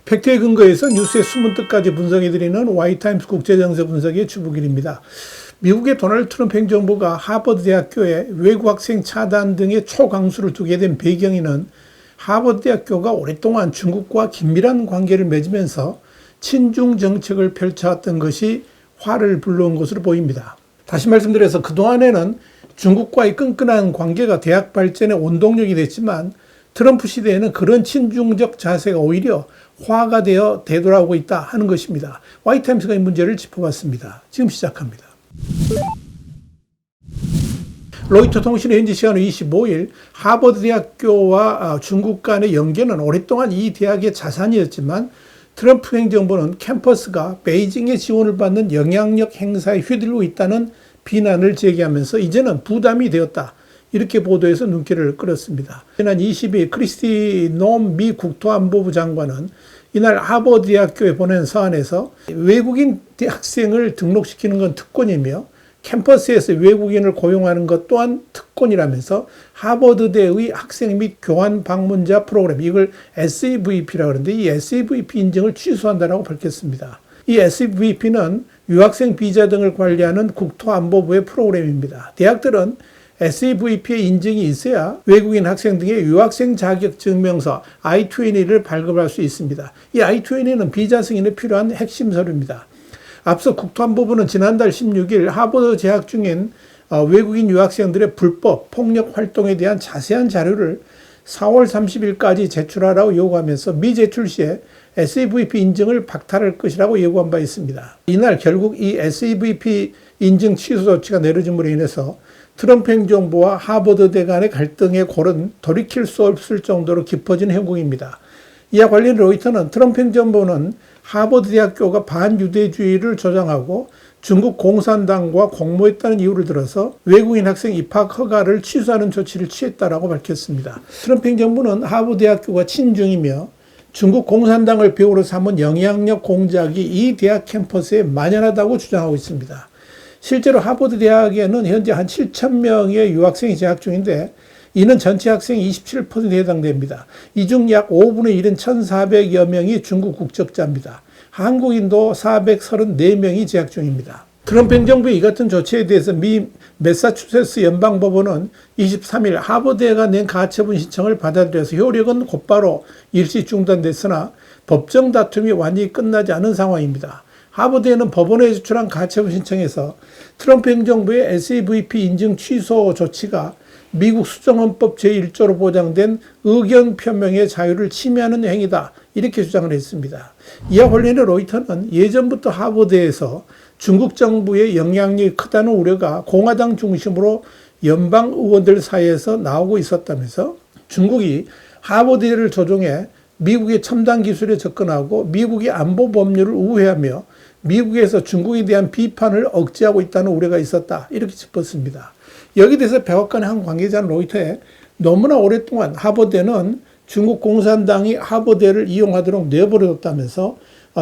팩트에 근거해서 뉴스의 숨은 뜻까지 분석해드리는 와이타임스 국제정세 분석의 주부길입니다. 미국의 도널드 트럼프 행정부가 하버드 대학교에 외국 학생 차단 등의 초강수를 두게 된 배경에는 하버드 대학교가 오랫동안 중국과 긴밀한 관계를 맺으면서 친중 정책을 펼쳐왔던 것이 화를 불러온 것으로 보입니다. 다시 말씀드려서 그동안에는 중국과의 끈끈한 관계가 대학 발전의 원동력이 됐지만 트럼프 시대에는 그런 친중적 자세가 오히려 화가 되어 되돌아오고 있다 하는 것입니다. 와이타임스가 이 문제를 짚어봤습니다. 지금 시작합니다. 로이터 통신의 현지 시간 25일 하버드 대학교와 중국 간의 연계는 오랫동안 이 대학의 자산이었지만 트럼프 행정부는 캠퍼스가 베이징의 지원을 받는 영향력 행사에 휘둘리고 있다는 비난을 제기하면서 이제는 부담이 되었다. 이렇게 보도해서 눈길을 끌었습니다. 지난 22일 크리스티 놈 미 국토안보부 장관은 이날 하버드 대학교에 보낸 서한에서 외국인 대학생을 등록시키는 건 특권이며 캠퍼스에서 외국인을 고용하는 것 또한 특권이라면서 하버드대의 학생 및 교환 방문자 프로그램, 이걸 SAVP라고 하는데 이 SAVP 인증을 취소한다고 밝혔습니다. 이 SAVP는 유학생 비자 등을 관리하는 국토안보부의 프로그램입니다. 대학들은 SAVP의 인증이 있어야 외국인 학생 등의 유학생 자격 증명서 I-20를 발급할 수 있습니다. 이 I-20는 비자 승인에 필요한 핵심 서류입니다. 앞서 국토안보부는 지난달 16일 하버드 재학 중인 외국인 유학생들의 불법 폭력 활동에 대한 자세한 자료를 4월 30일까지 제출하라고 요구하면서 미제출 시에 SAVP 인증을 박탈할 것이라고 예고한 바 있습니다. 이날 결국 이 SAVP 인증 취소 조치가 내려짐으로 인해서 트럼프 행정부와 하버드대 간의 갈등의 골은 돌이킬 수 없을 정도로 깊어진 형국입니다. 이와 관련 로이터는 트럼프 행정부는 하버드 대학교가 반유대주의를 조장하고 중국 공산당과 공모했다는 이유를 들어서 외국인 학생 입학 허가를 취소하는 조치를 취했다라고 밝혔습니다. 트럼프 행정부는 하버드 대학교가 친중이며 중국 공산당을 배후로 삼은 영향력 공작이 이 대학 캠퍼스에 만연하다고 주장하고 있습니다. 실제로 하버드 대학에는 현재 한 7,000명의 유학생이 재학 중인데 이는 전체 학생의 27%에 해당됩니다. 이 중 약 5분의 1은 1,400여 명이 중국 국적자입니다. 한국인도 434명이 재학 중입니다. 트럼프 행정부의 이 같은 조치에 대해서 미 매사추세츠 연방법원은 23일 하버드대가 낸 가처분 신청을 받아들여서 효력은 곧바로 일시 중단됐으나 법정 다툼이 완전히 끝나지 않은 상황입니다. 하버드에는 법원에 제출한 가처분 신청에서 트럼프 행정부의 SAVP 인증 취소 조치가 미국 수정헌법 제1조로 보장된 의견 표명의 자유를 침해하는 행위다. 이렇게 주장을 했습니다. 이와 관련해 로이터는 예전부터 하버드에서 중국 정부의 영향력이 크다는 우려가 공화당 중심으로 연방 의원들 사이에서 나오고 있었다면서 중국이 하버드를 조종해 미국의 첨단 기술에 접근하고 미국의 안보 법률을 우회하며 미국에서 중국에 대한 비판을 억제하고 있다는 우려가 있었다. 이렇게 짚었습니다. 여기에 대해서 백악관의 한 관계자는 로이터에 너무나 오랫동안 하버드는 중국 공산당이 하버드를 이용하도록 내버려뒀다면서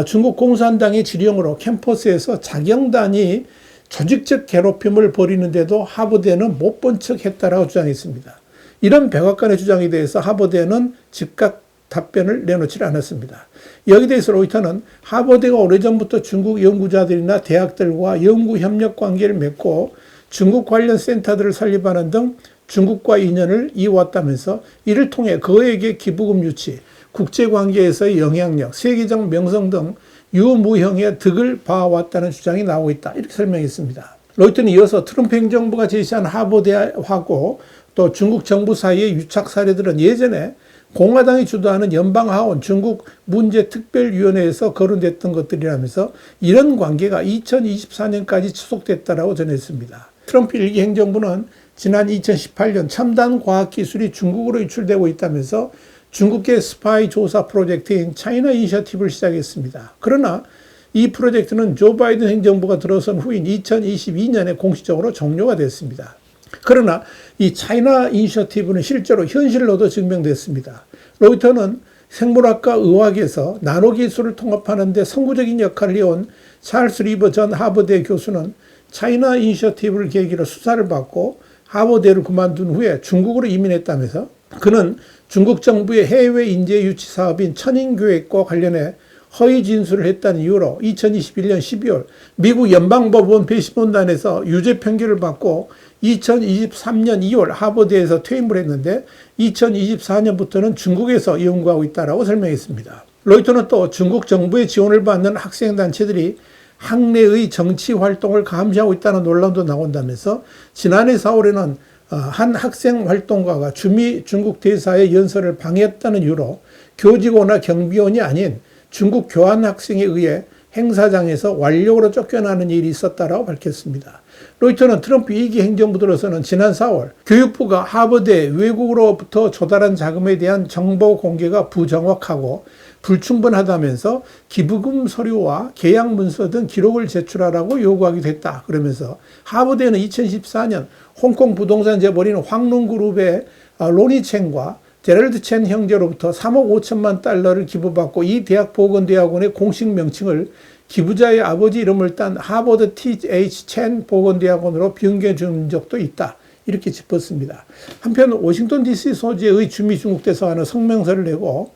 중국 공산당의 지령으로 캠퍼스에서 자경단이 조직적 괴롭힘을 벌이는데도 하버드는 못 본 척 했다라고 주장했습니다. 이런 백악관의 주장에 대해서 하버드는 즉각 답변을 내놓지 않았습니다. 여기에 대해서 로이터는 하버드가 오래전부터 중국 연구자들이나 대학들과 연구 협력 관계를 맺고 중국 관련 센터들을 설립하는 등 중국과 인연을 이어왔다면서 이를 통해 그에게 기부금 유치, 국제관계에서의 영향력, 세계적 명성 등 유무형의 득을 봐왔다는 주장이 나오고 있다. 이렇게 설명했습니다. 로이터는 이어서 트럼프 행정부가 제시한 하버드하고 또 중국 정부 사이의 유착 사례들은 예전에 공화당이 주도하는 연방하원 중국 문제특별위원회에서 거론됐던 것들이라면서 이런 관계가 2024년까지 지속됐다라고 전했습니다. 트럼프 일기 행정부는 지난 2018년 첨단 과학기술이 중국으로 유출되고 있다면서 중국계 스파이 조사 프로젝트인 차이나 이니셔티브를 시작했습니다. 그러나 이 프로젝트는 조 바이든 행정부가 들어선 후인 2022년에 공식적으로 종료가 됐습니다. 그러나 이 차이나 이니셔티브는 실제로 현실로도 증명됐습니다. 로이터는 생물학과 의학에서 나노기술을 통합하는 데 선구적인 역할을 해온 찰스 리버 전 하버드 교수는 차이나 이니셔티브를 계기로 수사를 받고 하버드를 그만둔 후에 중국으로 이민했다면서 그는 중국 정부의 해외 인재 유치 사업인 천인교육과 관련해 허위 진술을 했다는 이유로 2021년 12월 미국 연방법원 배심원단에서 유죄 판결을 받고 2023년 2월 하버드에서 퇴임을 했는데 2024년부터는 중국에서 연구하고 있다고 설명했습니다. 로이터는 또 중국 정부의 지원을 받는 학생단체들이 학내의 정치 활동을 감시하고 있다는 논란도 나온다면서 지난해 4월에는 한 학생 활동가가 주미 중국 대사의 연설을 방해했다는 이유로 교직원이나 경비원이 아닌 중국 교환학생에 의해 행사장에서 완력으로 쫓겨나는 일이 있었다고 밝혔습니다. 로이터는 트럼프 2기 행정부 들어서는 지난 4월 교육부가 하버드에 외국으로부터 조달한 자금에 대한 정보 공개가 부정확하고 불충분하다면서 기부금 서류와 계약 문서 등 기록을 제출하라고 요구하기도 했다. 그러면서 하버드에는 2014년 홍콩 부동산 재벌인 황룬그룹의 로니 첸과 제럴드 첸 형제로부터 3억 5천만 달러를 기부받고 이 대학 보건대학원의 공식 명칭을 기부자의 아버지 이름을 딴 하버드 T.H. 첸 보건대학원으로 변경해 준 적도 있다. 이렇게 짚었습니다. 한편 워싱턴 DC 소재의 주미 중국 대사관은 성명서를 내고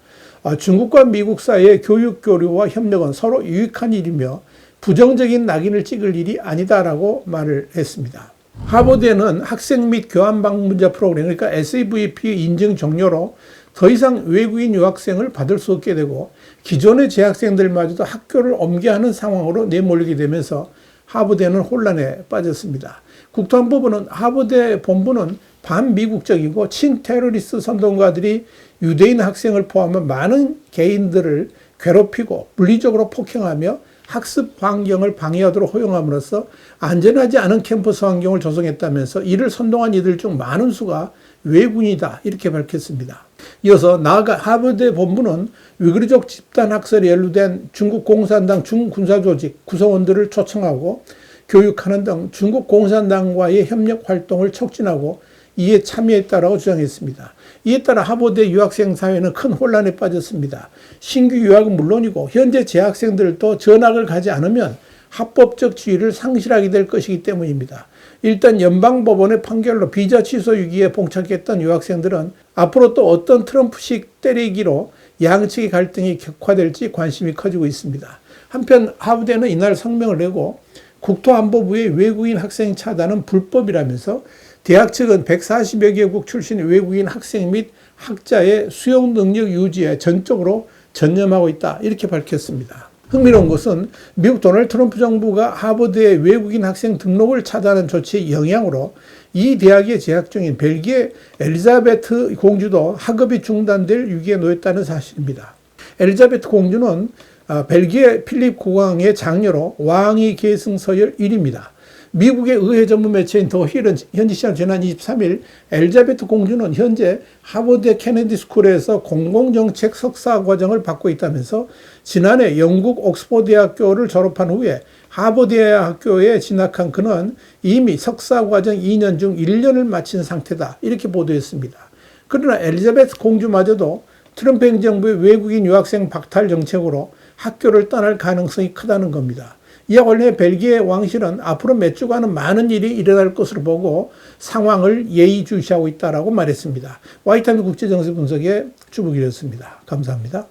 중국과 미국 사이의 교육 교류와 협력은 서로 유익한 일이며 부정적인 낙인을 찍을 일이 아니다라고 말을 했습니다. 하버드에는 학생 및 교환 방문자 프로그램, 그러니까 SAVP 인증 종료로 더 이상 외국인 유학생을 받을 수 없게 되고 기존의 재학생들마저도 학교를 옮겨야 하는 상황으로 내몰리게 되면서 하버드에는 혼란에 빠졌습니다. 국토안보부는 하버드 본부는 반미국적이고 친테러리스트 선동가들이 유대인 학생을 포함한 많은 개인들을 괴롭히고 물리적으로 폭행하며 학습 환경을 방해하도록 허용함으로써 안전하지 않은 캠퍼스 환경을 조성했다면서 이를 선동한 이들 중 많은 수가 외국인이다 이렇게 밝혔습니다. 이어서 나아가 하버드 본부는 위구르족 집단 학살에 연루된 중국 공산당 중군사조직 구성원들을 초청하고 교육하는 등 중국 공산당과의 협력 활동을 촉진하고 이에 참여했다라고 주장했습니다. 이에 따라 하버드의 유학생 사회는 큰 혼란에 빠졌습니다. 신규 유학은 물론이고 현재 재학생들도 전학을 가지 않으면 합법적 지위를 상실하게 될 것이기 때문입니다. 일단 연방법원의 판결로 비자 취소 위기에 봉착했던 유학생들은 앞으로 또 어떤 트럼프식 때리기로 양측의 갈등이 격화될지 관심이 커지고 있습니다. 한편 하버드는 이날 성명을 내고 국토안보부의 외국인 학생 차단은 불법이라면서 대학 측은 140여 개국 출신의 외국인 학생 및 학자의 수용 능력 유지에 전적으로 전념하고 있다 이렇게 밝혔습니다. 흥미로운 것은 미국 도널드 트럼프 정부가 하버드의 외국인 학생 등록을 차단한 조치의 영향으로 이 대학에 재학 중인 벨기에 엘리자베트 공주도 학업이 중단될 위기에 놓였다는 사실입니다. 엘리자베트 공주는 벨기에 필립 국왕의 장녀로 왕위 계승 서열 1위입니다. 미국의 의회 전문 매체인 더 힐은 현지 시간 지난 23일 엘리자베트 공주는 현재 하버드 케네디 스쿨에서 공공정책 석사 과정을 받고 있다면서 지난해 영국 옥스퍼드 대학교를 졸업한 후에 하버드 대학교에 진학한 그는 이미 석사 과정 2년 중 1년을 마친 상태다 이렇게 보도했습니다. 그러나 엘리자베트 공주마저도 트럼프 행정부의 외국인 유학생 박탈 정책으로 학교를 떠날 가능성이 크다는 겁니다. 이와 관련해 벨기에 왕실은 앞으로 몇 주간은 많은 일이 일어날 것으로 보고 상황을 예의주시하고 있다라고 말했습니다. 화이트타임스 국제정세 분석의 주북이었습니다. 감사합니다.